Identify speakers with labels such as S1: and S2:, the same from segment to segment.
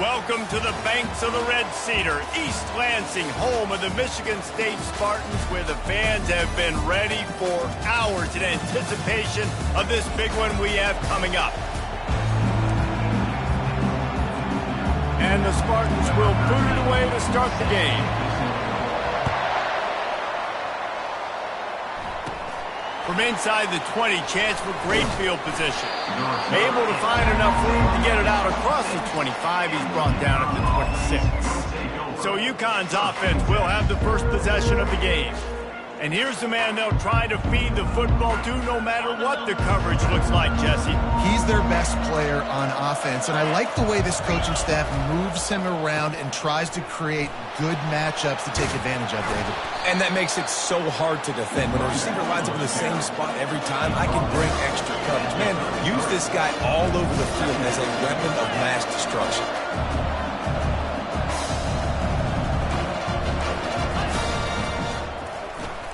S1: Welcome to the banks of the Red Cedar, East Lansing, home of the Michigan State Spartans, where the fans have been ready for hours in anticipation of this big one we have coming up. And the Spartans will boot it away to start the game. From inside the 20, chance for great field position. Able to find enough room to get it out across the 25. He's brought down at the 26. So Uconn's offense will have the first possession of the game. And here's the man they'll try to feed the football to no matter what the coverage looks like, Jesse.
S2: He's their best player on offense, and I like the way this coaching staff moves him around and tries to create good matchups to take advantage of, David.
S3: And that makes it so hard to defend. When a receiver lines up in the same spot every time, I can bring extra coverage. Man, use this guy all over the field as a weapon of mass destruction.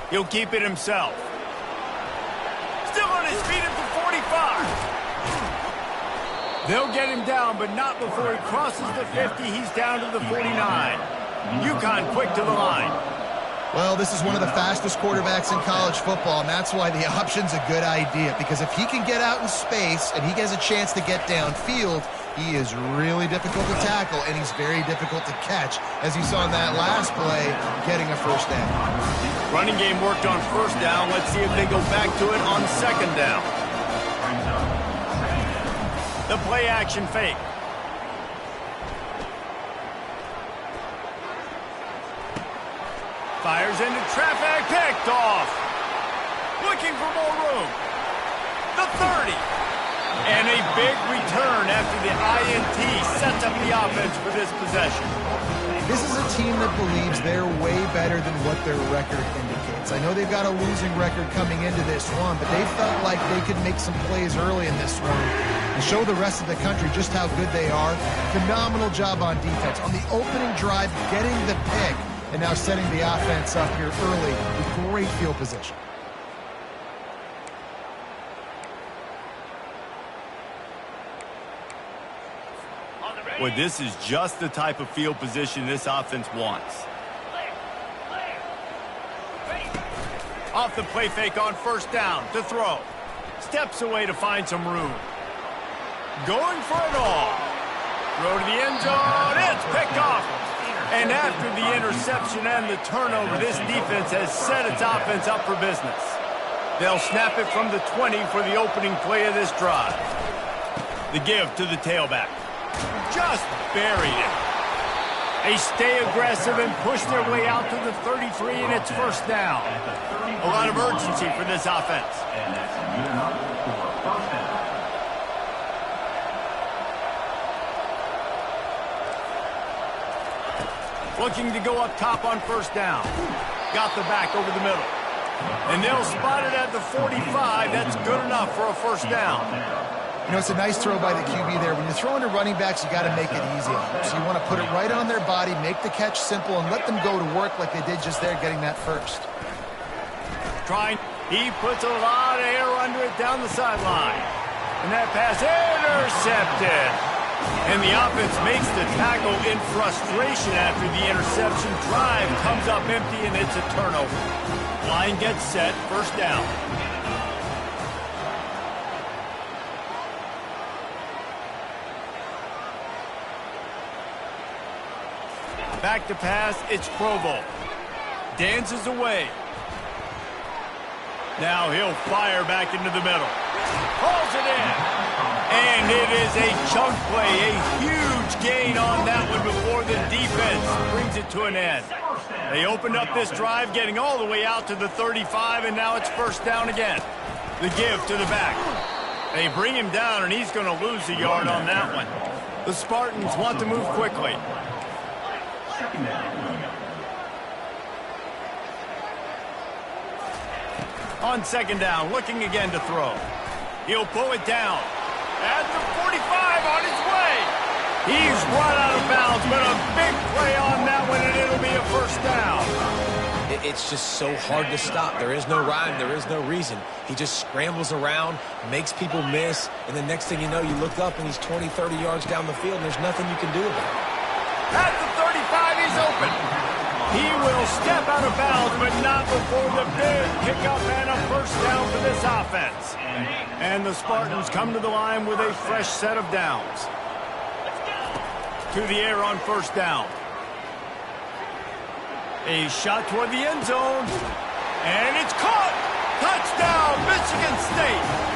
S1: He'll keep it himself. Still on his feet at the 45. They'll get him down, but not before he crosses the 50. He's down to the 49. Uconn quick to the line.
S2: Well, this is one of the fastest quarterbacks in college football, and that's why the option's a good idea, because if he can get out in space and he has a chance to get downfield, he is really difficult to tackle, and he's very difficult to catch, as you saw in that last play, getting a first down.
S1: Running game worked on first down. Let's see if they go back to it on second down. The play action fake. Fires into traffic, picked off. Looking for more room. The 30. And a big return after the INT sets up the offense for this possession.
S2: This is a team that believes they're way better than what their record indicates. I know they've got a losing record coming into this one, but they felt like they could make some plays early in this one and show the rest of the country just how good they are. Phenomenal job on defense. On the opening drive, getting the pick, and now setting the offense up here early with great field position.
S1: Well, this is just the type of field position this offense wants. Off the play fake on first down to throw. Steps away to find some room. Going for it all. Throw to the end zone. It's picked off. And after the interception and the turnover, this defense has set its offense up for business. They'll snap it from the 20 for the opening play of this drive. The give to the tailback. Just buried it. They stay aggressive and push their way out to the 33, and it's first down. A lot of urgency for this offense. Looking to go up top on first down. Got the back over the middle. And they'll spot it at the 45. That's good enough for a first down.
S2: You know, it's a nice throw by the QB there. When you're throwing to running backs, you got to make it easy. So you want to put it right on their body, make the catch simple, and let them go to work like they did just there, getting that first.
S1: He puts a lot of air under it down the sideline. And that pass intercepted. And the offense makes the tackle in frustration after the interception. Drive comes up empty, and it's a turnover. Line gets set, first down. Back to pass, it's Provo. Dances away. Now he'll fire back into the middle. Pulls it in. And it is a chunk play, a huge gain on that one before the defense brings it to an end. They opened up this drive, getting all the way out to the 35, and now it's first down again. The give to the back. They bring him down, and he's going to lose a yard on that one. The Spartans want to move quickly. On second down, looking again to throw. He'll pull it down. At the 45 on his way. He's run out of bounds, but a big play on that one, and it'll be a first down.
S3: it's just so hard to stop. There is no rhyme. There is no reason. He just scrambles around, makes people miss, and the next thing you know, you look up and he's 20, 30 yards down the field, and there's nothing you can do about it.
S1: At the 35, he's open. He will step out of bounds, but not before the big pickup and a first down for this offense. And the Spartans come to the line with a fresh set of downs. To the air on first down. A shot toward the end zone. And it's caught! Touchdown, Michigan State!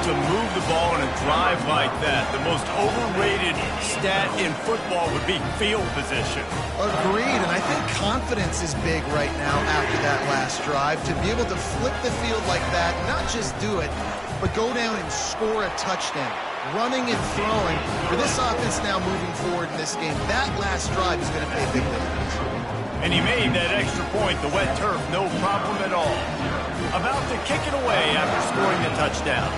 S1: To move the ball in a drive like that, the most overrated stat in football would be field position.
S2: Agreed, and I think confidence is big right now after that last drive. To be able to flip the field like that, not just do it, but go down and score a touchdown. Running and throwing, for this offense now moving forward in this game, that last drive is going to pay big dividends.
S1: And he made that extra point, the wet turf, no problem at all. About to kick it away after scoring the touchdown.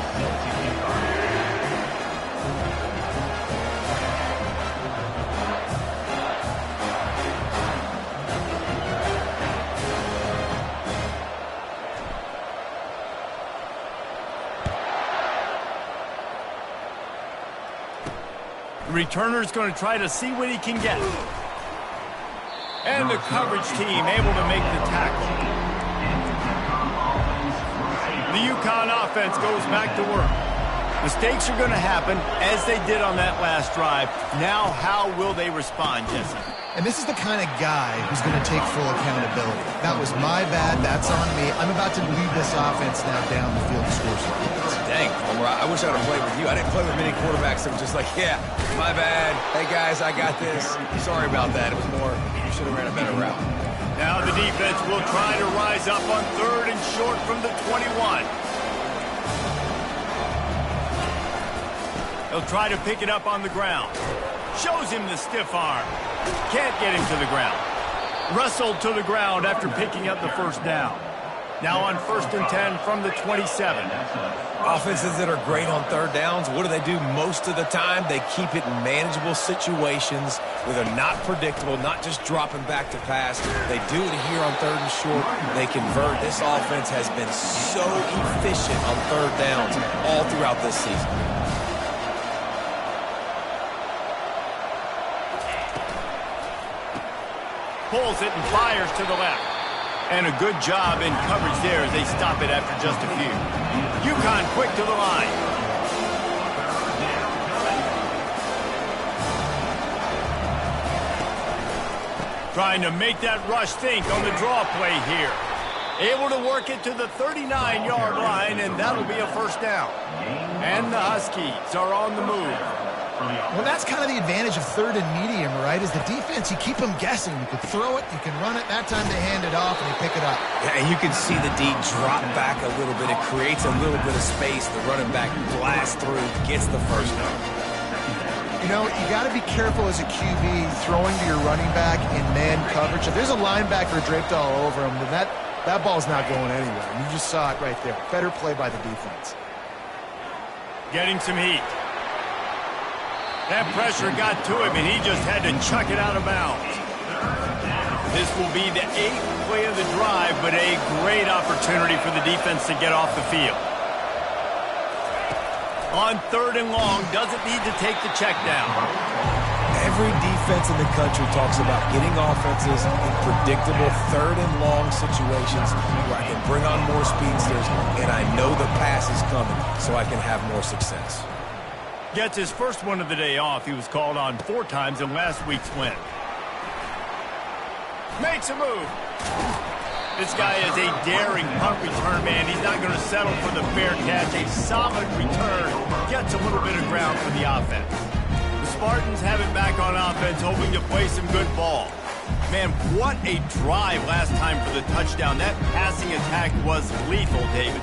S1: The returner's going to try to see what he can get. And the coverage team able to make the tackle. The Uconn offense goes back to work. Mistakes are going to happen, as they did on that last drive. Now, how will they respond, Jesse?
S2: And this is the kind of guy who's going to take full accountability. That was my bad. That's on me. I'm about to lead this offense now down the field to score some points.
S3: Dang, Homer, I wish I would have played with you. I didn't play with many quarterbacks that were just like, yeah, my bad. Hey, guys, I got this. Sorry about that. It was more, you should have ran a better route.
S1: Now the defense will try to rise up on 3rd and short from the 21. He'll try to pick it up on the ground. Shows him the stiff arm. Can't get him to the ground. Wrestled to the ground after picking up the first down. Now on 1st and 10 from the 27.
S3: Offenses that are great on 3rd downs, what do? Most of the time, they keep it in manageable situations where they're not predictable, not just dropping back to pass. They do it here on 3rd and short. They convert. This offense has been so efficient on 3rd downs all throughout this season.
S1: Pulls it and fires to the left. And a good job in coverage there as they stop it after just a few. Uconn quick to the line. Trying to make that rush think on the draw play here. Able to work it to the 39-yard line, and that'll be a first down. And the Huskies are on the move.
S2: Well, that's kind of the advantage of 3rd and medium, right? Is the defense, you keep them guessing. You can throw it, you can run it. That time they hand it off and they pick it up.
S3: Yeah, and you can see the D drop back a little bit. It creates a little bit of space. The running back blasts through, gets the first down.
S2: You know, you got to be careful as a QB throwing to your running back in man coverage. If there's a linebacker draped all over him, then that ball's not going anywhere. You just saw it right there. Better play by the defense.
S1: Getting some heat. That pressure got to him, and he just had to chuck it out of bounds. This will be the 8th play of the drive, but a great opportunity for the defense to get off the field. On 3rd and long, doesn't need to take the check down.
S3: Every defense in the country talks about getting offenses in predictable 3rd and long situations where I can bring on more speedsters, and I know the pass is coming, so I can have more success.
S1: Gets his first one of the day off. He was called on 4 times in last week's win. Makes a move. This guy is a daring punt return man. He's not going to settle for the fair catch. A solid return. Gets a little bit of ground for the offense. The Spartans have it back on offense, hoping to play some good ball. Man, what a drive last time for the touchdown. That passing attack was lethal, David.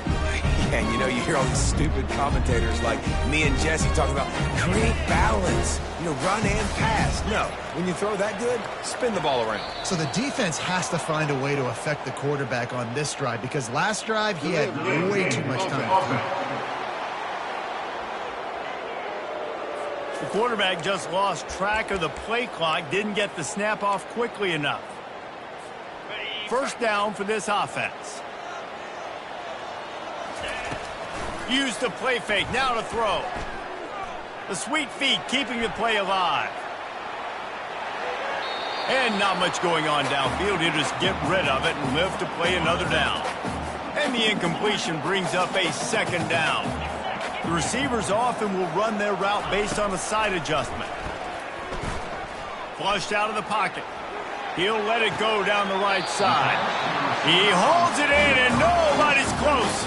S3: Yeah, and you know, you hear all these stupid commentators like me and Jesse talking about create balance, you know, run and pass. No, when you throw that good, spin the ball around.
S2: So the defense has to find a way to affect the quarterback on this drive because last drive he had way too much time.
S1: The quarterback just lost track of the play clock, didn't get the snap off quickly enough. First down for this offense. Use the play fake, now to throw. The sweet feet keeping the play alive. And not much going on downfield. He'll just get rid of it and live to play another down. And the incompletion brings up a second down. The receivers often will run their route based on a side adjustment. Flushed out of the pocket. He'll let it go down the right side. He holds it in and nobody's close.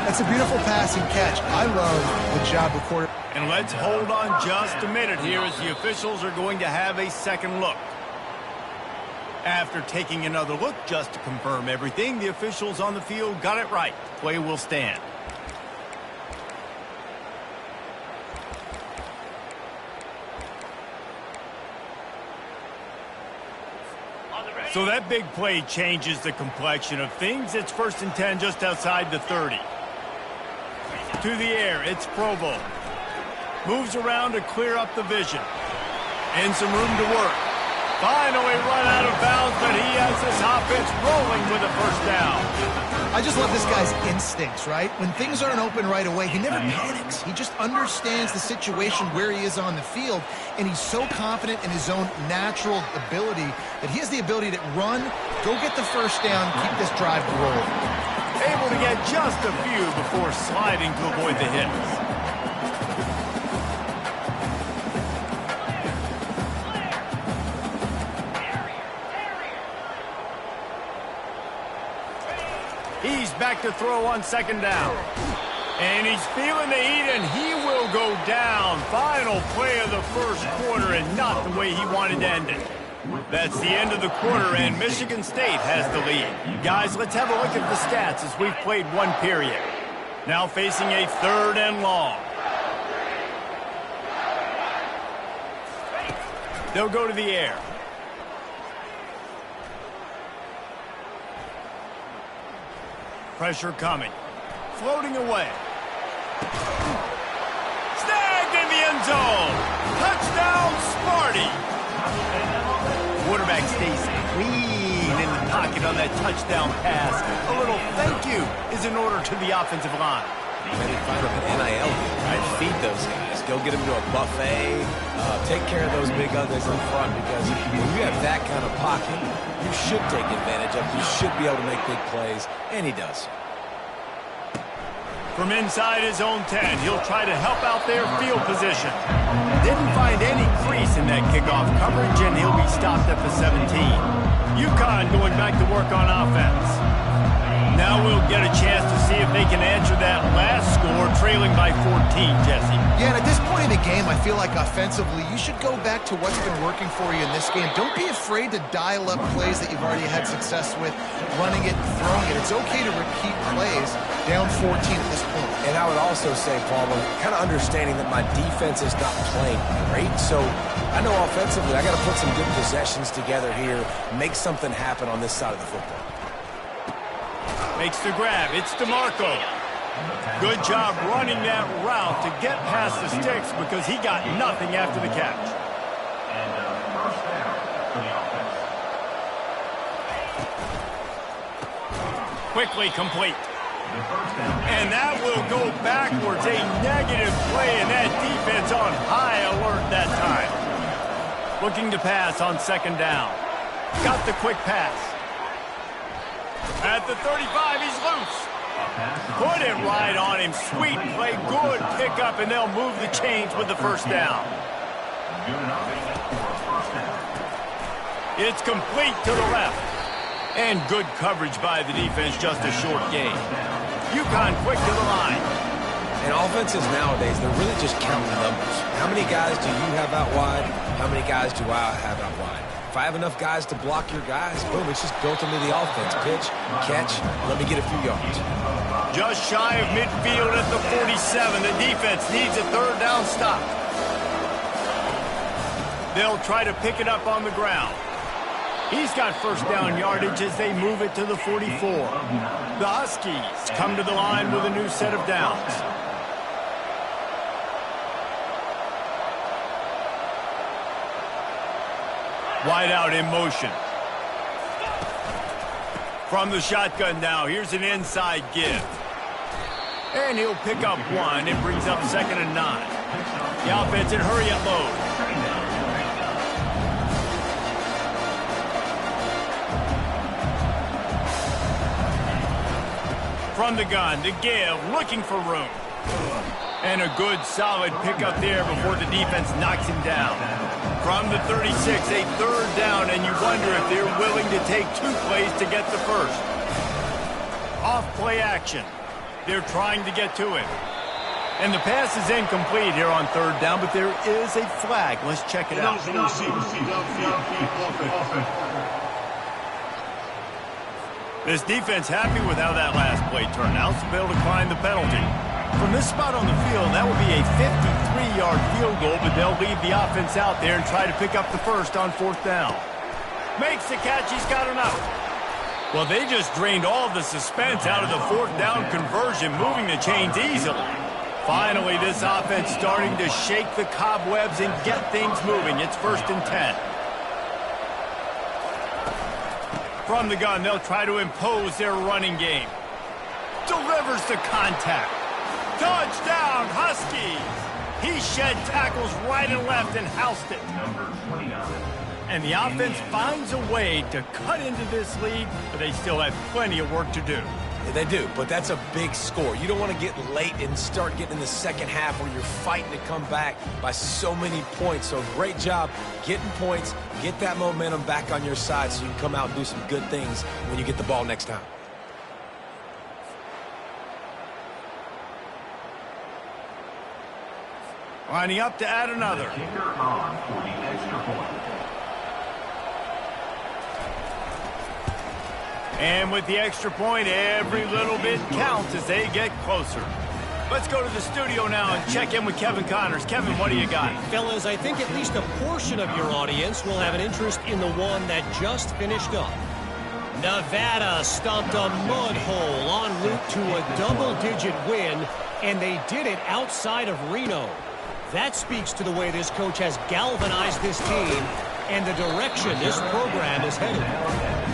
S2: That's a beautiful passing catch. I love the job the quarterback.
S1: And let's hold on just a minute here as the officials are going to have a second look. After taking another look just to confirm everything, the officials on the field got it right. Play will stand. So that big play changes the complexion of things. It's 1st and 10 just outside the 30. To the air, it's Provo. Moves around to clear up the vision. And some room to work. Finally run out of bounds, but he has this offense rolling with a first down.
S2: I just love this guy's instincts, right? When things aren't open right away, he never panics. He just understands the situation where he is on the field, and he's so confident in his own natural ability that he has the ability to run, go get the first down, keep this drive rolling.
S1: Able to get just a few before sliding to avoid the hits. He's back to throw on second down. And he's feeling the heat, and he will go down. Final play of the first quarter, and not the way he wanted to end it. That's the end of the quarter, and Michigan State has the lead. Guys, let's have a look at the stats as we've played one period. Now facing a 3rd and long. They'll go to the air. Pressure coming. Floating away. Snagged in the end zone. Touchdown, Sparty. Quarterback stays clean in the pocket on that touchdown pass. A little thank you is in order to the offensive line.
S3: Maybe find them an NIL deal, right? Feed those guys. Go get them to a buffet. Take care of those big uglies in front, because when you have that kind of pocket, you should take advantage of. You should be able to make big plays, and he does.
S1: From inside his own 10, he'll try to help out their field position. Didn't find any crease in that kickoff coverage, and he'll be stopped at the 17. Uconn going back to work on offense. Now we'll get a chance to see if they can answer that last score, trailing by 14, Jesse.
S2: Yeah, and at this point in the game, I feel like offensively, you should go back to what's been working for you in this game. Don't be afraid to dial up plays that you've already had success with, running it, throwing it. It's okay to repeat plays down 14 at this point.
S3: And I would also say, Palmer, kind of understanding that my defense is not playing great, so I know offensively I got to put some good possessions together here, make something happen on this side of the football.
S1: Makes the grab. It's DeMarco. Good job running that route to get past the sticks because he got nothing after the catch.
S4: First down for the offense.
S1: Quickly complete. And that will go backwards. A negative play, and that defense on high alert that time. Looking to pass on second down. Got the quick pass. At the 35, he's loose. Put it right on him. Sweet play, good pickup, and they'll move the chains with the first down. It's complete to the left. And good coverage by the defense, just a short gain. Uconn quick to the line.
S3: And offenses nowadays, they're really just counting numbers. How many guys do you have out wide? How many guys do I have out wide? If I have enough guys to block your guys, boom, it's just built into the offense. Pitch, catch, let me get a few yards.
S1: Just shy of midfield at the 47. The defense needs a third down stop. They'll try to pick it up on the ground. He's got first down yardage as they move it to the 44. The Huskies come to the line with a new set of downs. Wide out in motion. From the shotgun now, here's an inside give. And he'll pick up one. It brings up 2nd and 9. The offense in hurry up mode. From the gun, to give, looking for room. And a good, solid pickup there before the defense knocks him down. From the 36, a third down, and you wonder if they're willing to take 2 plays to get the first. Off-play action. They're trying to get to it. And the pass is incomplete here on 3rd down, but there is a flag. Let's check it out. This defense happy with how that last play turned out, so they'll decline the penalty. From this spot on the field, that will be a 53-yard field goal, but they'll leave the offense out there and try to pick up the first on 4th down. Makes the catch, he's got enough. Well, they just drained all the suspense out of the 4th down conversion, moving the chains easily. Finally, this offense starting to shake the cobwebs and get things moving. It's 1st and 10. From the gun, they'll try to impose their running game. Delivers the contact. Touchdown, Huskies! He shed tackles right and left and housed it. And the offense finds a way to cut into this lead, but they still have plenty of work to do.
S3: They do, but that's a big score. You don't want to get late and start getting in the second half where you're fighting to come back by so many points. So great job getting points, get that momentum back on your side so you can come out and do some good things when you get the ball next time.
S1: Lining up to add another.
S4: Kicker on for the extra point.
S1: And with the extra point, every little bit counts as they get closer. Let's go to the studio now and check in with Kevin Connors. Kevin, what do you got?
S5: Fellas, I think at least a portion of your audience will have an interest in the one that just finished up. Nevada stomped a mud hole en route to a double-digit win, and they did it outside of Reno. That speaks to the way this coach has galvanized this team and the direction this program is headed.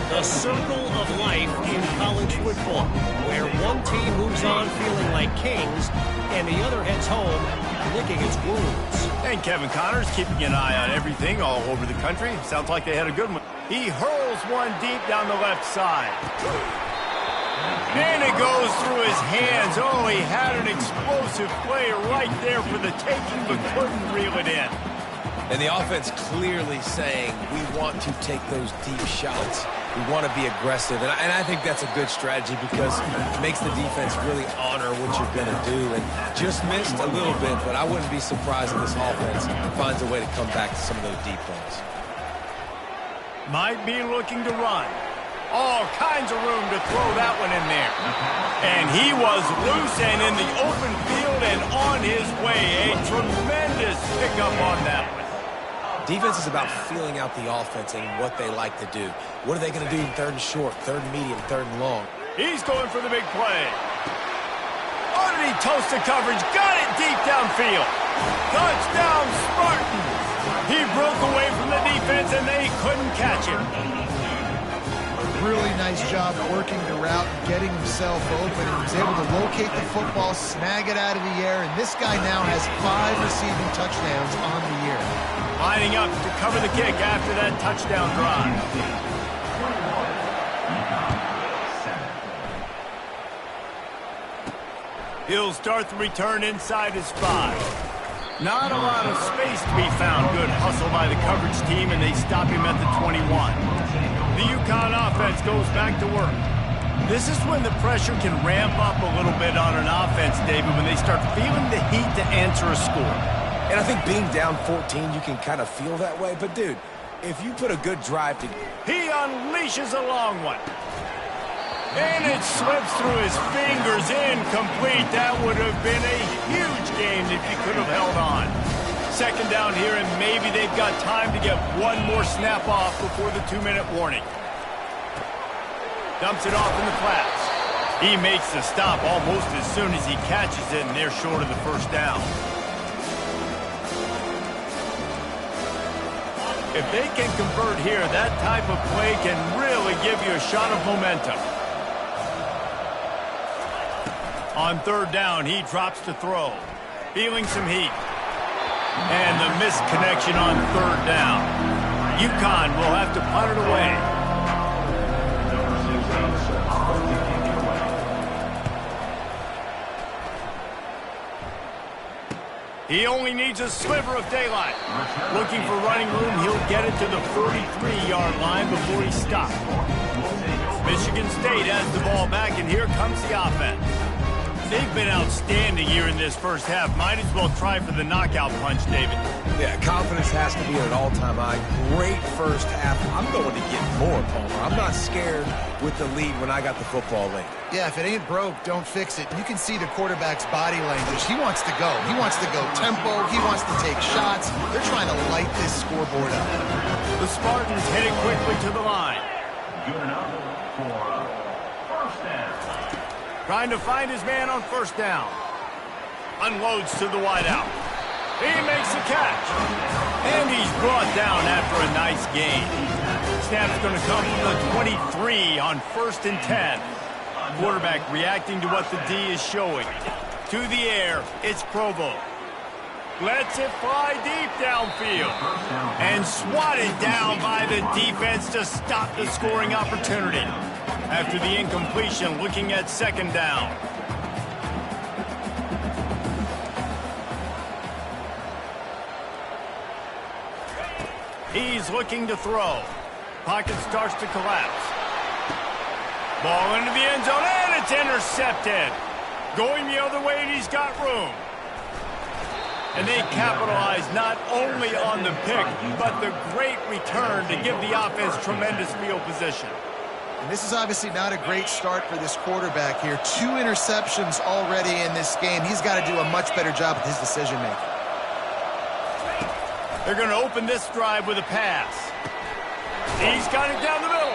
S5: The circle of life in college football, where one team moves on feeling like kings and the other heads home licking its wounds.
S1: And Kevin Connors keeping an eye on everything all over the country. Sounds like they had a good one. He hurls one deep down the left side. And it goes through his hands. Oh, he had an explosive play right there for the taking, but couldn't reel it in.
S3: And the offense clearly saying, we want to take those deep shots. We want to be aggressive. And I think that's a good strategy because it makes the defense really honor what you're going to do. And just missed a little bit, but I wouldn't be surprised if this offense finds a way to come back to some of those deep balls.
S1: Might be looking to run. All kinds of room to throw that one in there. And he was loose and in the open field and on his way. A tremendous pickup on that one.
S3: Defense is about feeling out the offense and what they like to do. What are they going to do in 3rd and short, 3rd and medium, 3rd and long?
S1: He's going for the big play. Underneath toasted coverage. Got it deep downfield. Touchdown, Spartans. He broke away from the defense and they couldn't catch him.
S2: Really nice job working the route and getting himself open. And he was able to locate the football, snag it out of the air, and this guy now has 5 receiving touchdowns on the year.
S1: Lining up to cover the kick after that touchdown drive. He'll start the return inside his 5. Not a lot of space to be found. Good hustle by the coverage team, and they stop him at the 21. The Uconn offense goes back to work. This is when the pressure can ramp up a little bit on an offense, David, when they start feeling the heat to answer a score.
S3: And I think being down 14, you can kind of feel that way. But, dude, if you put a good drive to...
S1: He unleashes a long one. And it slips through his fingers, incomplete. That would have been a huge game if he could have held on. Second down here, and maybe they've got time to get one more snap off before the 2-minute warning. Dumps it off in the flats. He makes the stop almost as soon as he catches it, and they're short of the first down. If they can convert here, that type of play can really give you a shot of momentum. On third down, he drops to throw. Feeling some heat. And the missed connection on third down. Uconn will have to punt it away. He only needs a sliver of daylight. Looking for running room, he'll get it to the 43-yard line before he stops. Michigan State has the ball back, and here comes the offense. They've been outstanding here in this first half. Might as well try for the knockout punch, David.
S3: Yeah, confidence has to be at an all-time high. Great first half. I'm going to get more, Palmer. I'm not scared with the lead when I got the football late.
S2: Yeah, if it ain't broke, don't fix it. You can see the quarterback's body language. He wants to go. He wants to go tempo. He wants to take shots. They're trying to light this scoreboard up.
S1: The Spartans heading quickly to the line.
S4: Good enough for first down.
S1: Trying to find his man on first down. Unloads to the wideout. He makes the catch. And he's brought down after a nice gain. Snap's going to come from the 23 on 1st and 10. Quarterback reacting to what the D is showing. To the air, it's Provo. Lets it fly deep downfield. And swatted down by the defense to stop the scoring opportunity. After the incompletion, looking at second down. He's looking to throw. Pocket starts to collapse. Ball into the end zone, and it's intercepted. Going the other way, and he's got room. And they capitalize not only on the pick, but the great return to give the offense tremendous field position.
S2: And this is obviously not a great start for this quarterback here. 2 interceptions already in this game. He's got to do a much better job with his decision-making.
S1: They're going to open this drive with a pass. He's got it down the middle.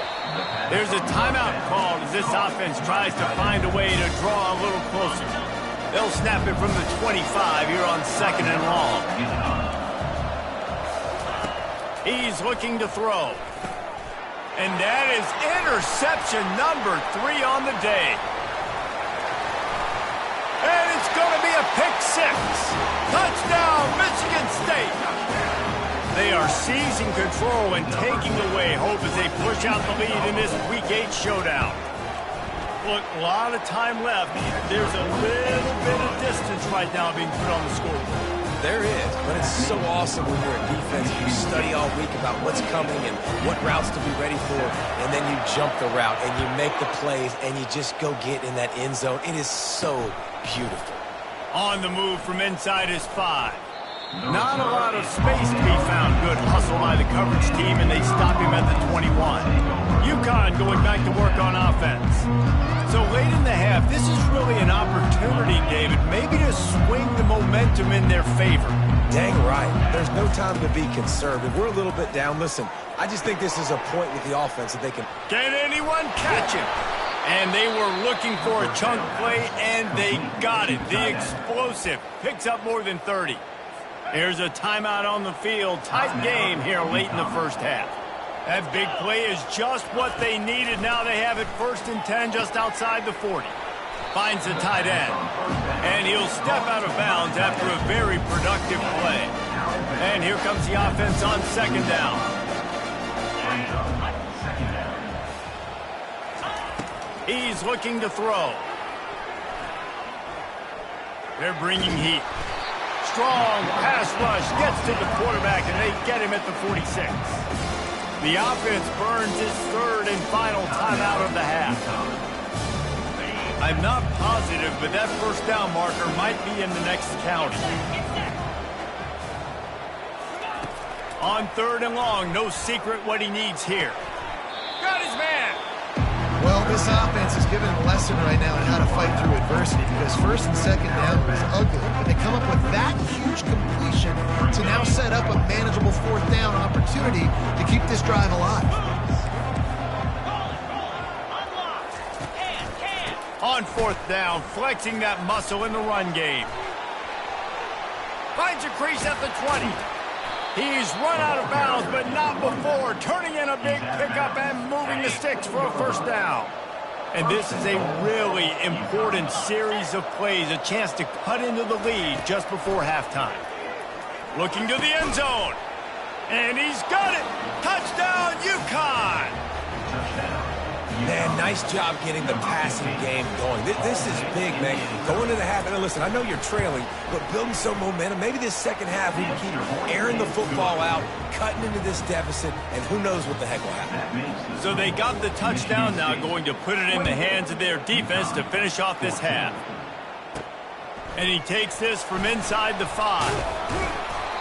S1: There's a timeout called as this offense tries to find a way to draw a little closer. They'll snap it from the 25 here on 2nd and long. He's looking to throw. And that is interception number 3 on the day. And it's going to be a pick 6. Touchdown, Michigan State. They are seizing control and taking away hope as they push out the lead in this Week 8 showdown. Look, a lot of time left. There's a little bit of distance right now being put on the scoreboard.
S3: There is, but it's so awesome when you're a defense. You study all week about what's coming and what routes to be ready for, and then you jump the route and you make the plays and you just go get in that end zone. It is so beautiful.
S1: On the move from inside his 5. Not a lot of space to be found. Good hustle by the coverage team, and they stop him at the 21. Uconn going back to work on offense. So late in the half, this is really an opportunity, David, maybe to swing the momentum in their favor.
S3: Dang right. There's no time to be conservative. We're a little bit down. Listen, I just think this is a point with the offense that they can...
S1: Can anyone catch him? And they were looking for a chunk play, and they got it. The explosive picks up more than 30. Here's a timeout on the field. Tight game here late in the first half. That big play is just what they needed. Now they have it 1st and 10 just outside the 40. Finds the tight end. And he'll step out of bounds after a very productive play. And here comes the offense on 2nd down. He's looking to throw. They're bringing heat. Strong pass rush gets to the quarterback, and they get him at the 46. The offense burns its third and final timeout of the half. I'm not positive, but that first down marker might be in the next county. On third and long, no secret what he needs here. Got his man.
S2: Well, this offense is giving a lesson right now on how to fight through adversity, because first and second down was ugly, but they come up with that huge completion to now set up a manageable fourth down opportunity to keep this drive alive.
S1: On fourth down, flexing that muscle in the run game. Finds a crease at the 20. He's run out of bounds, but not before, turning in a big pickup and moving the sticks for a first down. And this is a really important series of plays, a chance to cut into the lead just before halftime. Looking to the end zone. And he's got it. Touchdown, Uconn.
S3: Man, nice job getting the passing game going. This is big, man. Going to the half, and listen, I know you're trailing, but building some momentum. Maybe this second half we can keep airing the football out, cutting into this deficit, and who knows what the heck will happen.
S1: So they got the touchdown now, going to put it in the hands of their defense to finish off this half. And he takes this from inside the 5.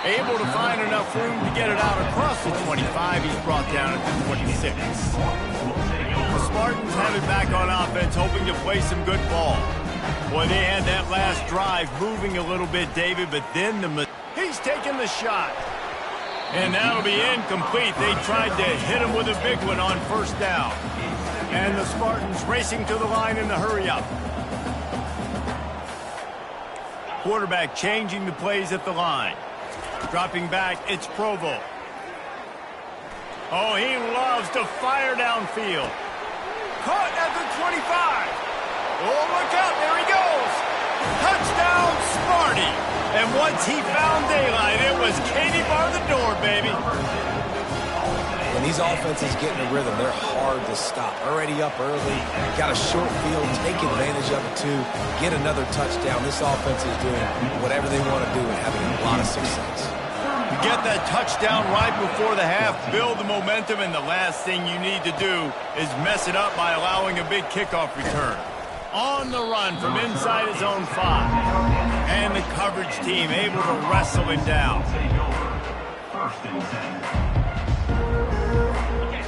S1: Able to find enough room to get it out across the 25. He's brought down at the 26. The Spartans have it back on offense, hoping to play some good ball. Boy, they had that last drive moving a little bit, David, but then he's taking the shot. And that'll be incomplete. They tried to hit him with a big one on first down. And the Spartans racing to the line in the hurry-up. Quarterback changing the plays at the line. Dropping back, it's Provo. Oh, he loves to fire downfield. Caught at the 25. Oh, look out, there he goes. Touchdown, Sparty. And once he found daylight, it was Katie bar the door, baby.
S3: When these offenses get in a rhythm, they're hard to stop. Already up early, got a short field, take advantage of it too, get another touchdown. This offense is doing whatever they want to do and having a lot of success.
S1: You get that touchdown right before the half, build the momentum, and the last thing you need to do is mess it up by allowing a big kickoff return. On the run from inside his own 5. And the coverage team able to wrestle him down.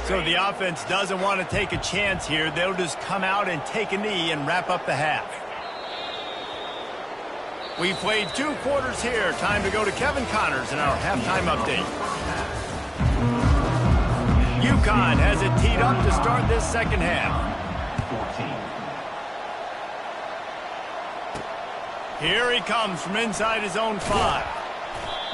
S1: So the offense doesn't want to take a chance here. They'll just come out and take a knee and wrap up the half. We played 2 quarters here. Time to go to Kevin Connors in our halftime update. Uconn has it teed up to start this second half. Here he comes from inside his own 5.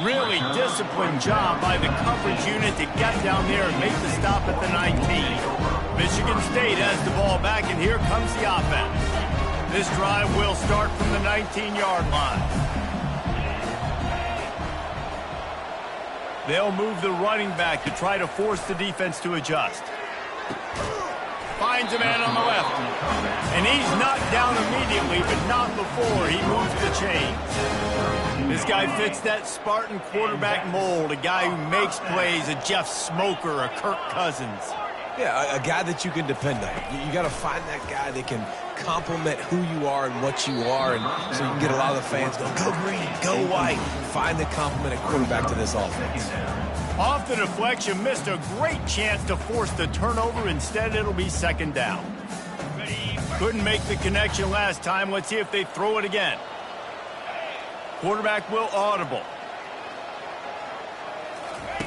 S1: Really disciplined job by the coverage unit to get down there and make the stop at the 19. Michigan State has the ball back, and here comes the offense. This drive will start from the 19-yard line. They'll move the running back to try to force the defense to adjust. Finds a man on the left. And he's knocked down immediately, but not before he moves the chains. This guy fits that Spartan quarterback mold, a guy who makes plays, a Jeff Smoker, a Kirk Cousins.
S3: Yeah, a guy that you can depend on. You got to find that guy that can complement who you are and what you are, and so you can get a lot of the fans go green, go white. Find the complementing quarterback to this offense.
S1: Off the deflection, missed a great chance to force the turnover. Instead, it'll be second down. Couldn't make the connection last time. Let's see if they throw it again. Quarterback will audible.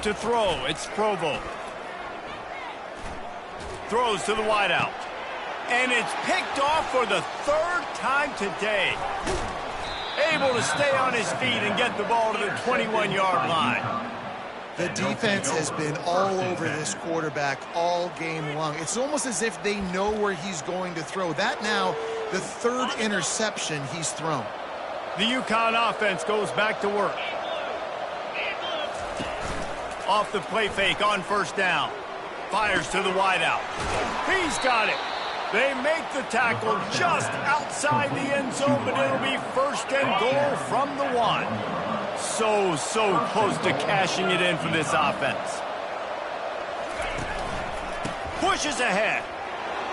S1: To throw, it's Provo. Throws to the wideout. And it's picked off for the 3rd time today. Able to stay on his feet and get the ball to the 21-yard line.
S2: The defense has been all over this quarterback all game long. It's almost as if they know where he's going to throw. That now, the 3rd interception he's thrown.
S1: The Uconn offense goes back to work. Off the play fake on first down. Fires to the wideout. He's got it. They make the tackle just outside the end zone, but it'll be first and goal from the 1. So close to cashing it in for this offense. Pushes ahead.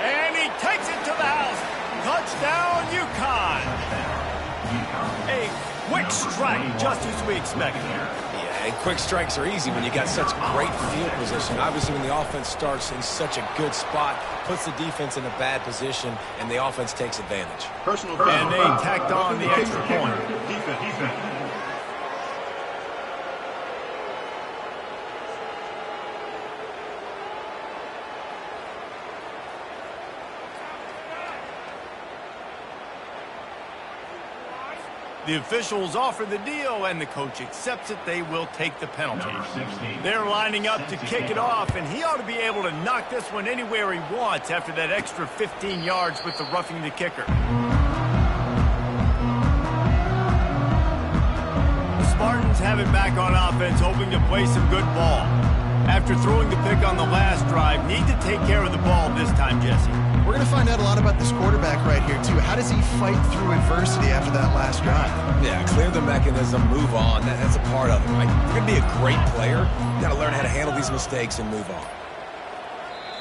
S1: And he takes it to the house. Touchdown, Uconn. A quick strike, just as we expected.
S3: Yeah, and quick strikes are easy when you got such great field position. Obviously, when the offense starts in such a good spot, puts the defense in a bad position, and the offense takes advantage.
S1: And they tacked on the extra point.
S4: Defense.
S1: The officials offer the deal, and the coach accepts it. They will take the penalty. They're lining up to kick it off, and he ought to be able to knock this one anywhere he wants after that extra 15 yards with the roughing the kicker. The Spartans have it back on offense, hoping to play some good ball. After throwing the pick on the last drive, need to take care of the ball this time, Jesse.
S2: We're going to find out a lot about this quarterback right here, too. How does he fight through adversity after that last drive?
S3: Yeah, clear the mechanism, move on. That's a part of it, right? If you're going to be a great player, you got to learn how to handle these mistakes and move on.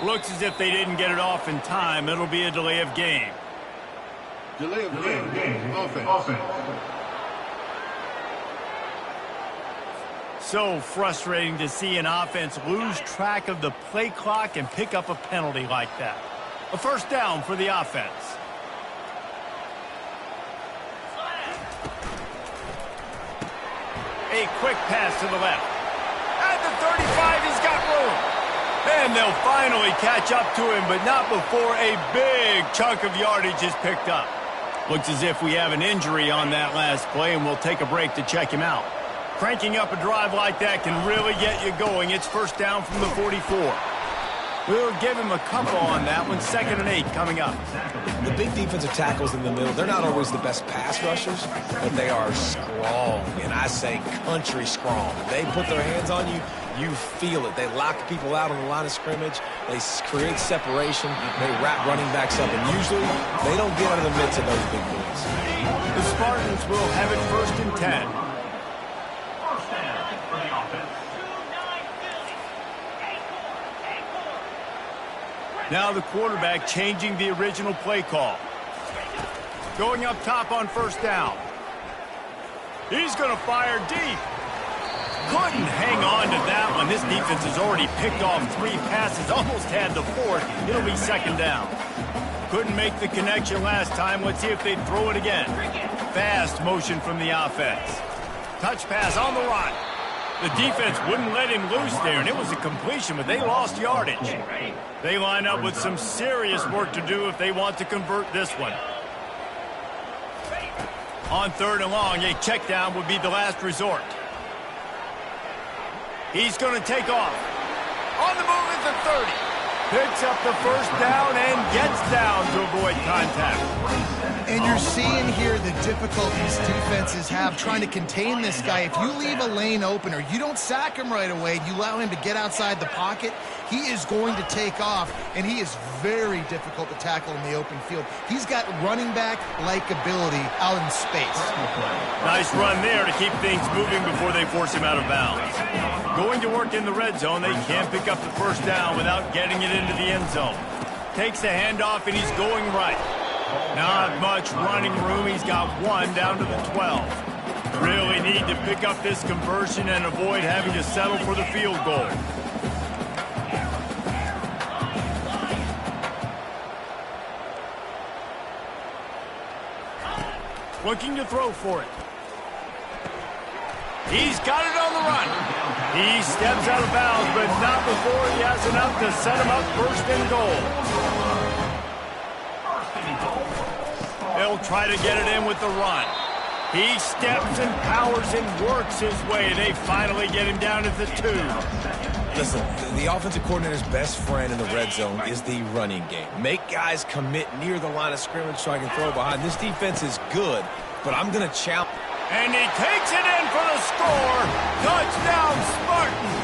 S1: Looks as if they didn't get it off in time. It'll be a delay of game.
S4: Delay of game. Offense.
S1: So frustrating to see an offense lose track of the play clock and pick up a penalty like that. A first down for the offense. A quick pass to the left. At the 35, he's got room. And they'll finally catch up to him, but not before a big chunk of yardage is picked up. Looks as if we have an injury on that last play, and we'll take a break to check him out. Cranking up a drive like that can really get you going. It's first down from the 44. We'll give him a couple on that one. 2nd and 8 coming up.
S3: The big defensive tackles in the middle, they're not always the best pass rushers, but they are strong, and I say country strong. They put their hands on you, you feel it. They lock people out on the line of scrimmage. They create separation. They wrap running backs up, and usually they don't get out of the midst of those big boys.
S1: The Spartans will have it 1st and 10. Now the quarterback changing the original play call. Going up top on first down. He's going to fire deep. Couldn't hang on to that one. This defense has already picked off 3 passes, almost had the 4th. It'll be 2nd down. Couldn't make the connection last time. Let's see if they throw it again. Fast motion from the offense. Touch pass on the run. The defense wouldn't let him loose there, and it was a completion, but they lost yardage. They line up with some serious work to do if they want to convert this one. On 3rd and long, a check down would be the last resort. He's going to take off. On the move at the 30. Picks up the first down and gets down to avoid contact.
S2: And you're seeing here the difficulties defenses have trying to contain this guy. If you leave a lane open or you don't sack him right away, you allow him to get outside the pocket, he is going to take off, and he is very difficult to tackle in the open field. He's got running back-like ability out in space.
S1: Nice run there to keep things moving before they force him out of bounds. Going to work in the red zone, they can't pick up the first down without getting it into the end zone. Takes the handoff, and he's going right. Not much running room. He's got 1 down to the 12. Really need to pick up this conversion and avoid having to settle for the field goal. Looking to throw for it. He's got it on the run. He steps out of bounds, but not before he has enough to set him up 1st and goal. He'll try to get it in with the run. He steps and powers and works his way. They finally get him down at the 2.
S3: Listen, the offensive coordinator's best friend in the red zone is the running game. Make guys commit near the line of scrimmage so I can throw behind. This defense is good, but I'm going to challenge.
S1: And he takes it in for the score. Touchdown, Spartans.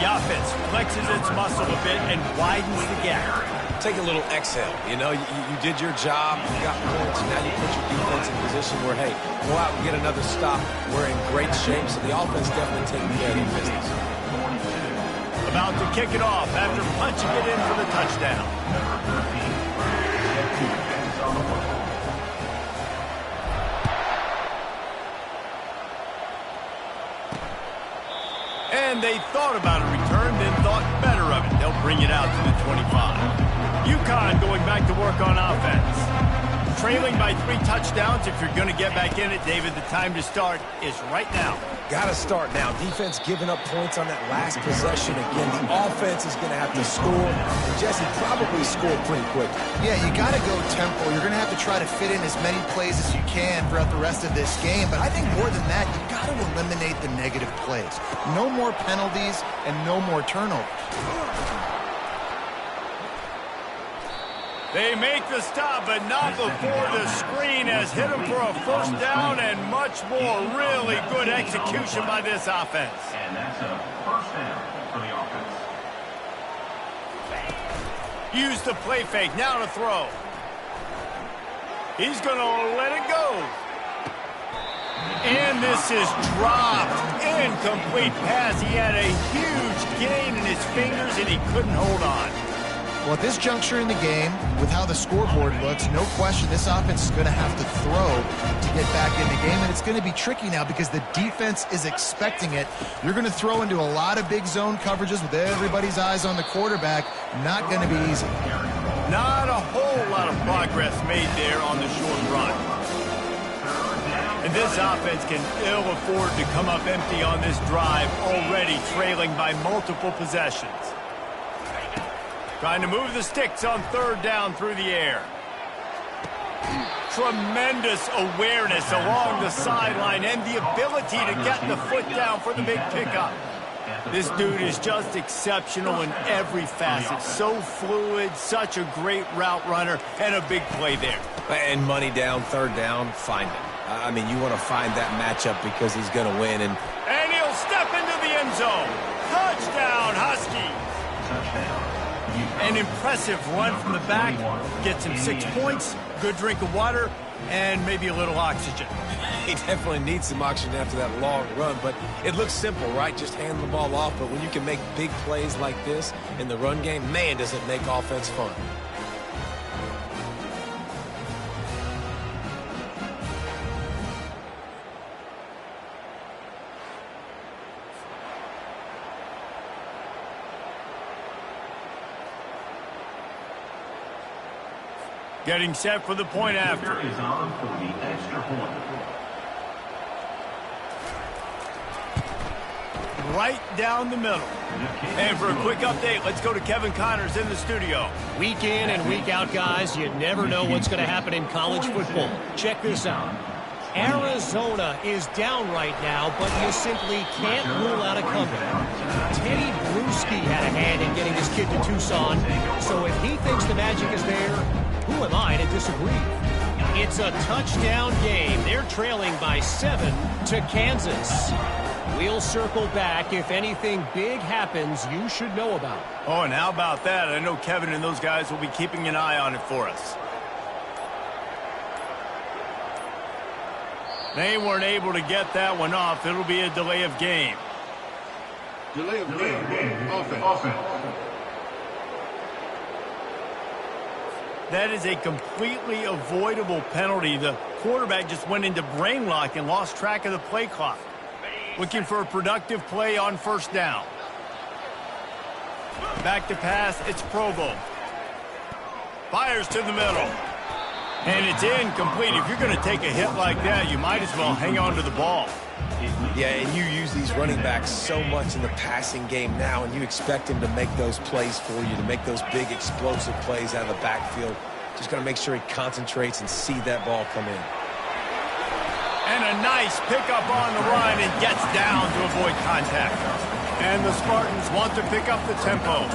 S1: The offense flexes its muscle a bit and widens the gap.
S3: take a little exhale. You know, you did your job, you got points, and now you put your defense in a position where, hey, go out and get another stop. We're in great shape, so the offense definitely taking care of their business.
S1: About to kick it off after punching it in for the touchdown. And they thought about a return, then thought better of it. They'll bring it out to the 25. Uconn going back to work on offense. Trailing by 3 touchdowns. If you're going to get back in it, David, the time to start is right now.
S3: Got to start now. Defense giving up points on that last possession. Again, the offense is going to have to score. And Jesse probably scored pretty quick.
S2: Yeah, you got to go tempo. You're going to have to try to fit in as many plays as you can throughout the rest of this game. But I think more than that, you got to eliminate the negative plays. No more penalties and no more turnovers.
S1: They make the stop, but not before the screen has hit them for a first down and much more. Really good execution by this offense.
S4: And that's a first down for the offense.
S1: Use the play fake, now to throw. He's going to let it go. And this is dropped. Incomplete pass. He had a huge gain in his fingers, and he couldn't hold on.
S2: Well, at this juncture in the game, with how the scoreboard looks, no question this offense is going to have to throw to get back in the game, and it's going to be tricky now because the defense is expecting it. You're going to throw into a lot of big zone coverages with everybody's eyes on the quarterback. Not going to be easy.
S1: Not a whole lot of progress made there on the short run. And this offense can ill afford to come up empty on this drive, already trailing by multiple possessions. Trying to move the sticks on 3rd down through the air. Tremendous awareness along the sideline and the ability to get the foot down for the big pickup. This dude is just exceptional in every facet. So fluid, such a great route runner, and a big play there.
S3: And money down, 3rd down, find it. I mean, you want to find that matchup because he's going to win. And
S1: he'll step into the end zone. Touchdown, Huskies.
S4: Touchdown.
S1: An impressive run from the back. Gets him 6 points, good drink of water, and maybe a little oxygen.
S3: He definitely needs some oxygen after that long run, but it looks simple, right? Just hand the ball off, but when you can make big plays like this in the run game, man, does it make offense fun.
S1: Getting set for the point after.
S4: Is on for the extra point.
S1: Right down the middle. And for a quick update, let's go to Kevin Connors in the studio.
S5: Week in and week out, guys, you never know what's going to happen in college football. Check this out. Arizona is down right now, but you simply can't rule out a comeback. Teddy Bruschi had a hand in getting this kid to Tucson, so if he thinks the magic is there, who am I to disagree? It's a touchdown game. They're trailing by 7 to Kansas. We'll circle back. If anything big happens, you should know about it.
S1: Oh, and how about that? I know Kevin and those guys will be keeping an eye on it for us. They weren't able to get that one off. It'll be a delay of game.
S6: Delay of game. Offense.
S1: That is a completely avoidable penalty. The quarterback just went into brain lock and lost track of the play clock. Looking for a productive play on 1st down. Back to pass, it's Provo. Fires to the middle. And it's incomplete. If you're going to take a hit like that, you might as well hang on to the ball.
S3: Yeah, and you use these running backs so much in the passing game now, and you expect him to make those plays for you, to make those big explosive plays out of the backfield. Just got to make sure he concentrates and see that ball come in.
S1: And a nice pickup on the run and gets down to avoid contact. And the Spartans want to pick up the tempo.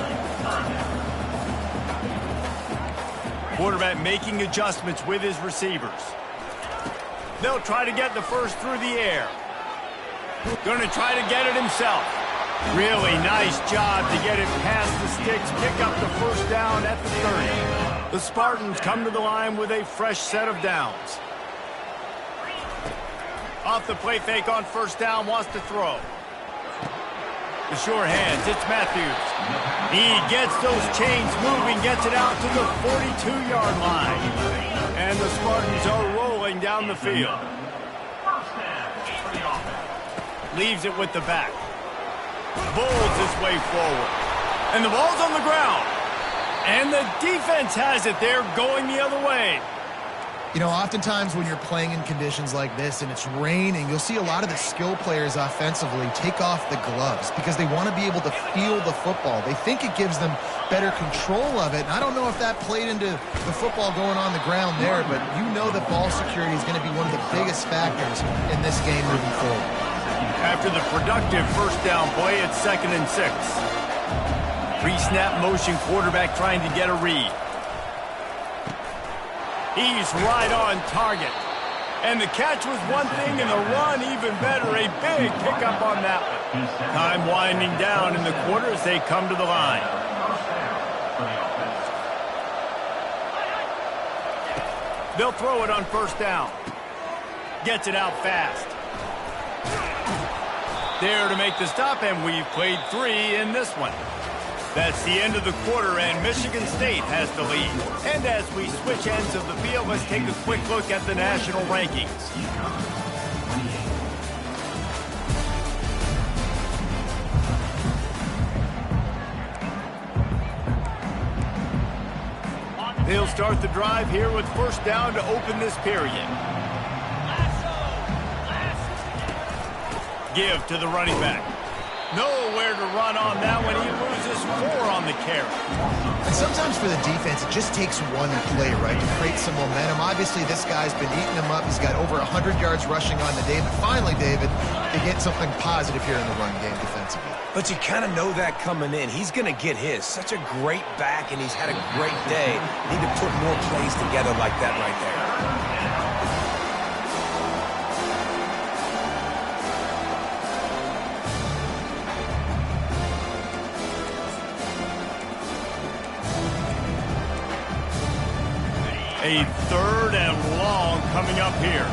S1: Quarterback making adjustments with his receivers. They'll try to get the first through the air. Going to try to get it himself. Really nice job to get it past the sticks, pick up the first down at the 30. The Spartans come to the line with a fresh set of downs. Off the play fake on first down, wants to throw. The sure hands, it's Matthews. He gets those chains moving, gets it out to the 42-yard line. And the Spartans are rolling down the field. Leaves it with the back. Bowls his way forward. And the ball's on the ground. And the defense has it. They're going the other way.
S2: You know, oftentimes when you're playing in conditions like this and it's raining, you'll see a lot of the skill players offensively take off the gloves because they want to be able to feel the football. They think it gives them better control of it. And I don't know if that played into the football going on the ground there, but you know that ball security is going to be one of the biggest factors in this game moving forward.
S1: After the productive first down play, it's 2nd and 6. Pre-snap motion quarterback trying to get a read. He's right on target. And the catch was one thing and the run even better. A big pickup on that one. Time winding down in the quarter as they come to the line. They'll throw it on first down. Gets it out fast. There to make the stop, and we've played 3 in this one. That's the end of the quarter, and Michigan State has the lead. And as we switch ends of the field, let's take a quick look at the national rankings. They'll start the drive here with first down to open this period. Give to the running back. Nowhere to run on that one. He loses 4 on the carry.
S2: And sometimes for the defense, it just takes one play, right, to create some momentum. Obviously, this guy's been eating them up. He's got over 100 yards rushing on the day. But finally, David, they get something positive here in the run game defensively.
S3: But you kind of know that coming in. He's going to get his. Such a great back, and he's had a great day. Need to put more plays together like that right there.
S1: A 3rd and long coming up here.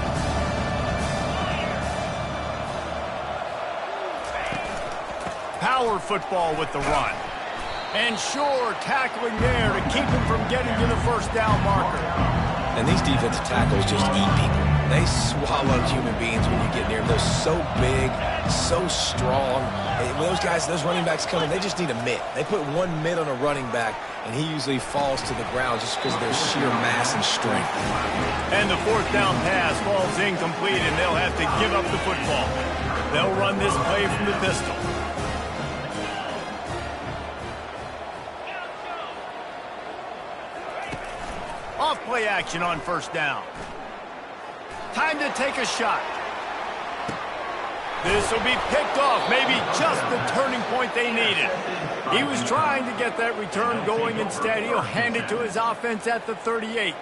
S1: Power football with the run. And sure, tackling there to keep him from getting to the first down marker.
S3: And these defensive tackles just eat people. They swallow human beings when you get near them. They're so big, so strong. And when those guys, those running backs come in, they just need a mitt. They put one mitt on a running back, and he usually falls to the ground just because of their sheer mass and strength.
S1: And the 4th down pass falls incomplete, and they'll have to give up the football. They'll run this play from the pistol. Off play action on first down. Time to take a shot. This will be picked off, maybe just the turning point they needed. He was trying to get that return going. Instead, he'll hand it to his offense at the 38.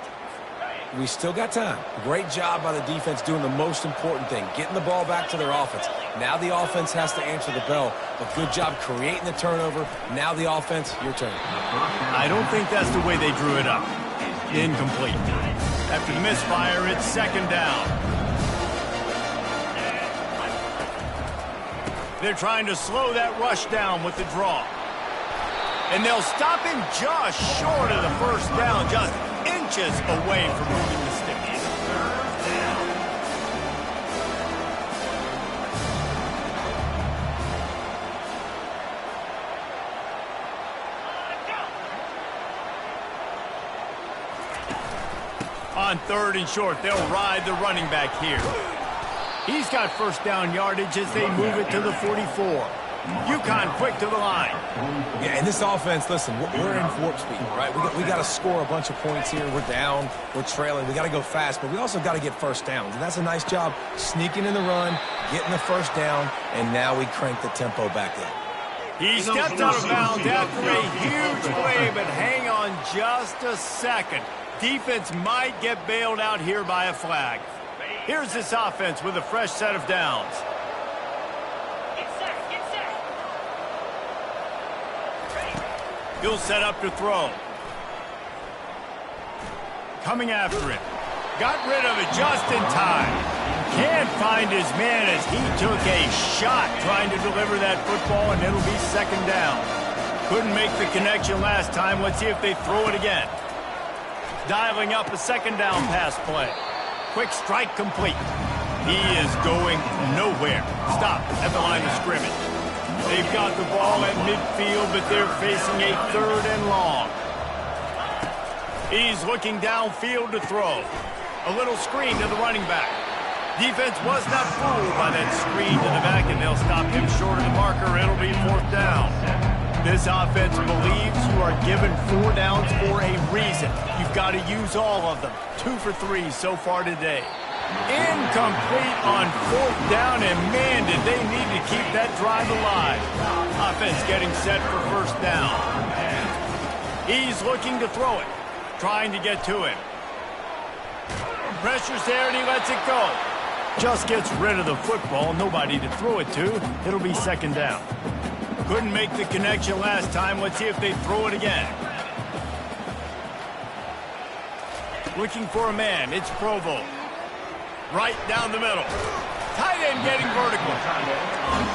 S3: We still got time. Great job by the defense doing the most important thing, getting the ball back to their offense. Now the offense has to answer the bell, but good job creating the turnover. Now the offense, your turn.
S1: I don't think that's the way they drew it up. Incomplete. After the misfire, it's 2nd down. They're trying to slow that rush down with the draw. And they'll stop him just short of the first down, just inches away from moving the sticks. On 3rd and short, they'll ride the running back here. He's got first down yardage as they move it to the 44. Uconn quick to the line.
S3: Yeah, and this offense, listen, we're in warp speed, right? We got to score a bunch of points here. We're down. We're trailing. We got to go fast, but we also got to get first downs. And that's a nice job sneaking in the run, getting the first down, and now we crank the tempo back in.
S1: He stepped out of bounds after a huge play, but hang on just a second. Defense might get bailed out here by a flag. Here's this offense with a fresh set of downs. He'll set up to throw. Coming after him. Got rid of it just in time. Can't find his man as he took a shot trying to deliver that football, and it'll be second down. Couldn't make the connection last time. Let's see if they throw it again. Dialing up a second down pass play. Quick strike complete. He is going nowhere. Stop at the line of scrimmage. They've got the ball at midfield, but they're facing a third and long. He's looking downfield to throw. A little screen to the running back. Defense was not fooled by that screen to the back, and they'll stop him short of the marker. It'll be fourth down. This offense believes you are given 4 downs for a reason. You've got to use all of them. 2 for 3 so far today. Incomplete on fourth down, and man, did they need to keep that drive alive. Offense getting set for first down. He's looking to throw it. Trying to get to him. Pressure's there, and he lets it go. Just gets rid of the football. Nobody to throw it to. It'll be second down. Couldn't make the connection last time. Let's see if they throw it again. Looking for a man. It's Provo. Right down the middle. Tight end getting vertical.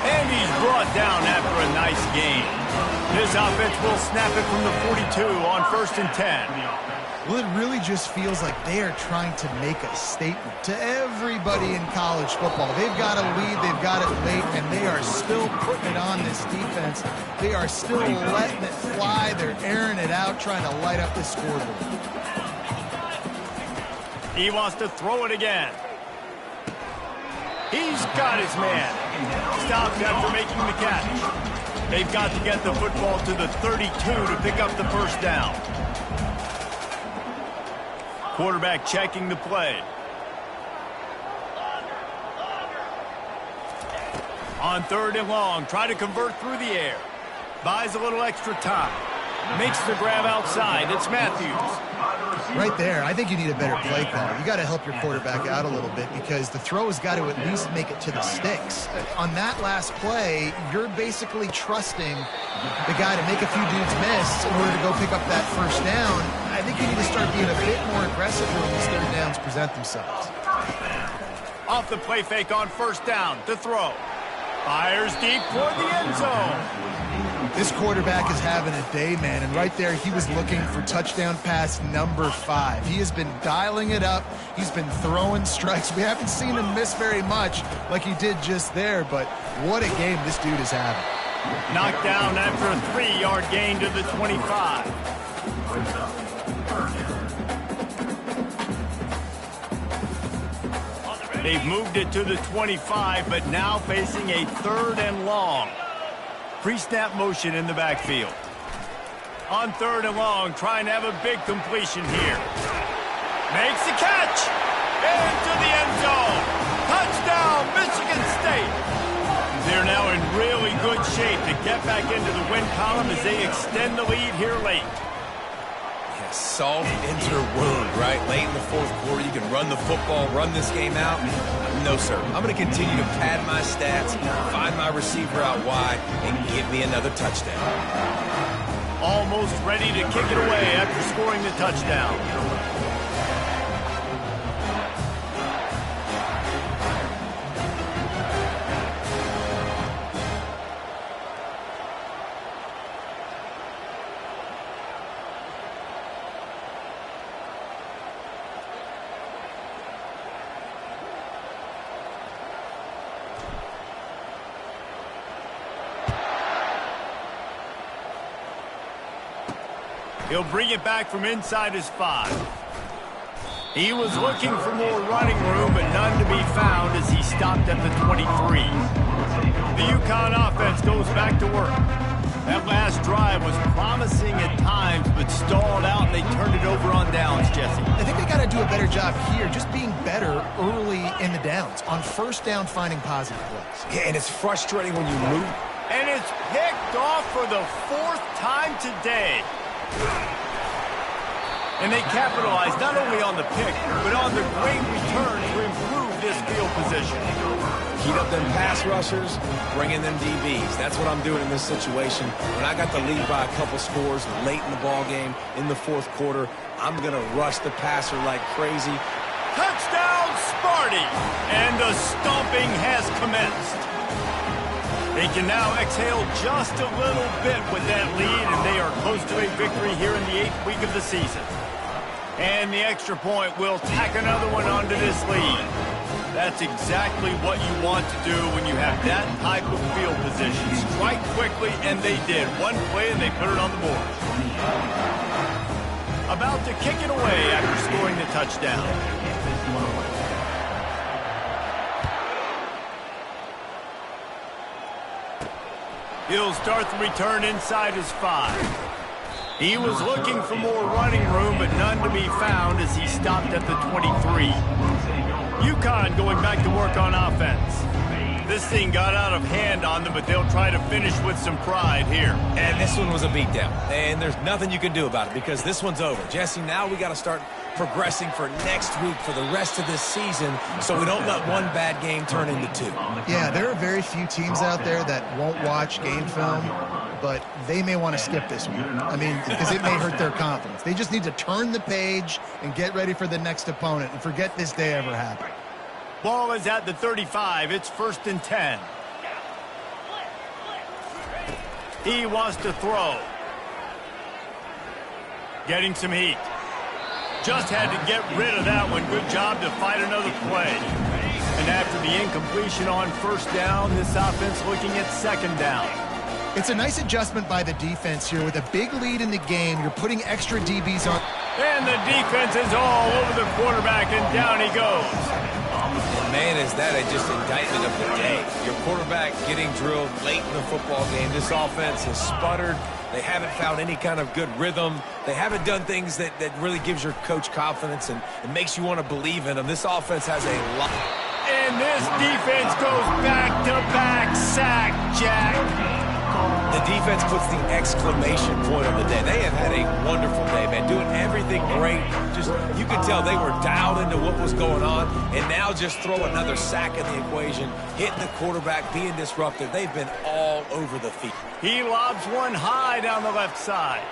S1: And he's brought down after a nice gain. This offense will snap it from the 42 on 1st and 10.
S2: Well, it really just feels like they are trying to make a statement to everybody in college football. They've got a lead, they've got it late, and they are still putting it on this defense. They are still letting it fly. They're airing it out, trying to light up the scoreboard.
S1: He wants to throw it again. He's got his man. Stopped after making the catch. They've got to get the football to the 32 to pick up the first down. Quarterback checking the play. On 3rd and long, try to convert through the air. Buys a little extra time. Makes the grab outside. It's Matthews.
S2: Right there, I think you need a better play call. You got to help your quarterback out a little bit because the throw has got to at least make it to the sticks. On that last play, you're basically trusting the guy to make a few dudes miss in order to go pick up that first down. I think you need to start being a bit more aggressive when these third downs present themselves.
S1: Off the play fake on first down to throw. Fires deep toward the end zone.
S2: This quarterback is having a day, man, and right there he was looking for touchdown pass number 5. He has been dialing it up. He's been throwing strikes. We haven't seen him miss very much like he did just there, but what a game this dude is having.
S1: Knocked down after a 3-yard gain to the 25. They've moved it to the 25, but now facing a 3rd and long. Pre-snap motion in the backfield. On 3rd and long, trying to have a big completion here. Makes the catch. Into the end zone. Touchdown, Michigan State. They're now in really good shape to get back into the win column as they extend the lead here late.
S3: Yeah, salt into the wound, right? Late in the 4th quarter, you can run the football, run this game out. No, sir. I'm going to continue to pad my stats, find my receiver out wide, and give me another touchdown.
S1: Almost ready to kick it away after scoring the touchdown. He'll bring it back from inside his 5. He was looking for more running room, but none to be found as he stopped at the 23. The Uconn offense goes back to work. That last drive was promising at times, but stalled out, and they turned it over on downs, Jesse.
S2: I think they got to do a better job here, just being better early in the downs. On first down, finding positive plays.
S3: Yeah, and it's frustrating when you move.
S1: And it's picked off for the 4th time today. And they capitalized not only on the pick, but on the great return to improve this field position.
S3: Heat up them pass rushers, bring in them DBs. That's what I'm doing in this situation. When I got the lead by a couple scores late in the ball game, in the fourth quarter, I'm going to rush the passer like crazy.
S1: Touchdown, Sparty! And the stomping has commenced. They can now exhale just a little bit with that lead, and they are close to a victory here in the 8th week of the season. And the extra point will tack another one onto this lead. That's exactly what you want to do when you have that type of field position. Strike quickly, and they did. One play, and they put it on the board. About to kick it away after scoring the touchdown. He'll start the return inside his 5. He was looking for more running room, but none to be found as he stopped at the 23. Uconn going back to work on offense. This thing got out of hand on them, but they'll try to finish with some pride here.
S3: And this one was a beatdown. And there's nothing you can do about it because this one's over. Jesse, now we got to start progressing for next week for the rest of this season so we don't let one bad game turn into 2.
S2: Yeah, there are very few teams out there that won't watch game film, but they may want to skip this one. I mean, because it may hurt their confidence. They just need to turn the page and get ready for the next opponent and forget this day ever happened.
S1: Ball is at the 35. It's 1st and 10. He wants to throw. Getting some heat. Just had to get rid of that one. Good job to fight another play. And after the incompletion on 1st down, this offense looking at 2nd down.
S2: It's a nice adjustment by the defense here. With a big lead in the game, you're putting extra DBs on.
S1: And the defense is all over the quarterback, and down he goes.
S3: Man, is that just indictment of the day. Your quarterback getting drilled late in the football game. This offense has sputtered. They haven't found any kind of good rhythm. They haven't done things that really gives your coach confidence and makes you want to believe in them. This offense has a lot.
S1: And this defense goes back-to-back sack, Jack.
S3: The defense puts the exclamation point on the day. They have had a wonderful day, man, doing everything great. Just, you could tell they were dialed into what was going on, and now just throw another sack in the equation, hitting the quarterback, being disruptive. They've been all over the field.
S1: He lobs one high down the left side.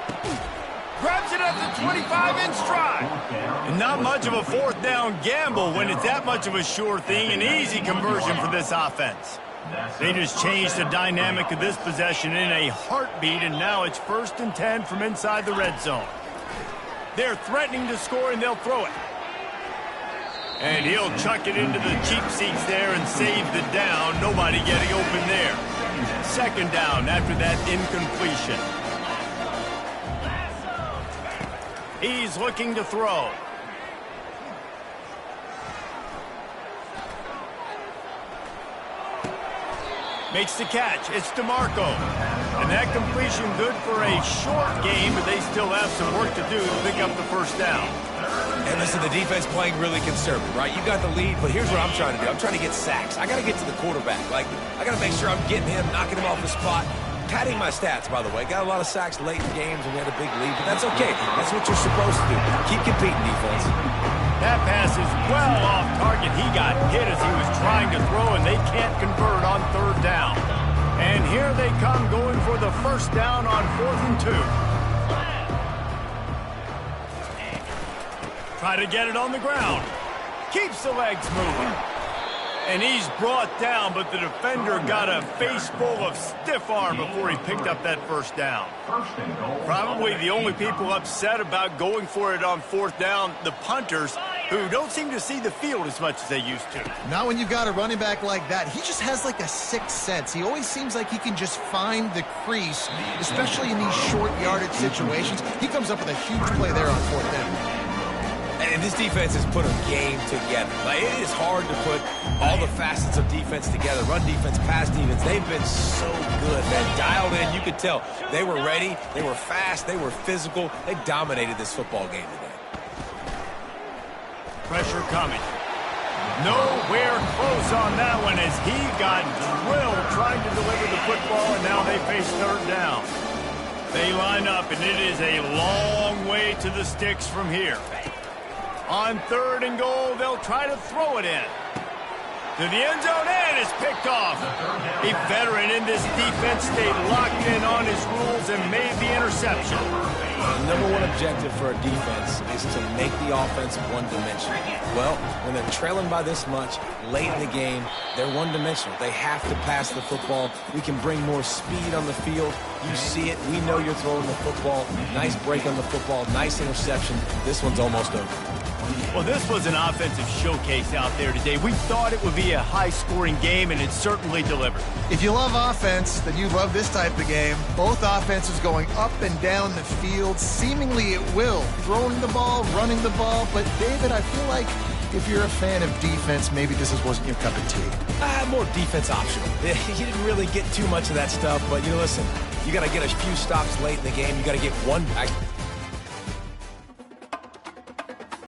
S1: Grabs it at the 25 in stride. And not much of a 4th down gamble when it's that much of a sure thing. An easy conversion for this offense. They just changed the dynamic of this possession in a heartbeat, and now it's 1st and 10 from inside the red zone. They're threatening to score, and they'll throw it. And he'll chuck it into the cheap seats there and save the down. Nobody getting open there. 2nd down after that incompletion. He's looking to throw. Makes the catch. It's DeMarco. And that completion good for a short game, but they still have some work to do to pick up the 1st down.
S3: And listen, the defense playing really conservative, right? You got the lead, but here's what I'm trying to do. I'm trying to get sacks. I got to get to the quarterback. Like, I got to make sure I'm getting him, knocking him off the spot. Padding my stats, by the way. Got a lot of sacks late in games, and we had a big lead, but that's okay. That's what you're supposed to do. Keep competing, defense.
S1: That pass is well off target. He got hit as he was trying to throw, and they can't convert on 3rd down. And here they come going for the 1st down on 4th and 2. Try to get it on the ground. Keeps the legs moving. And he's brought down, but the defender got a face full of stiff arm before he picked up that 1st down. Probably the only people upset about going for it on 4th down, the punters, who don't seem to see the field as much as they used to.
S2: Not when you've got a running back like that. He just has like a 6th sense. He always seems like he can just find the crease, especially in these short yardage situations. He comes up with a huge play there on 4th down.
S3: And this defense has put a game together. Like, it is hard to put all the facets of defense together. Run defense, pass defense. They've been so good, man. Dialed in. You could tell they were ready. They were fast. They were physical. They dominated this football game today.
S1: Pressure coming. Nowhere close on that one as he got drilled trying to deliver the football, and now they face 3rd down. They line up, and it is a long way to the sticks from here. On 3rd and goal, they'll try to throw it in. To the end zone, and it's picked off. A veteran in this defense stayed locked in on his rules and made the interception.
S3: The number one objective for a defense is to make the offense one-dimensional. Well, when they're trailing by this much late in the game, they're one-dimensional. They have to pass the football. We can bring more speed on the field. You see it. We know you're throwing the football. Nice break on the football. Nice interception. This one's almost over.
S1: Well, this was an offensive showcase out there today. We thought it would be a high-scoring game, and it certainly delivered.
S2: If you love offense, then you love this type of game. Both offenses going up and down the field, seemingly at will. Throwing the ball, running the ball. But, David, I feel like if you're a fan of defense, maybe this wasn't your cup of tea.
S3: More defense optional. You didn't really get too much of that stuff, but, listen, you got to get a few stops late in the game. You got to get one back.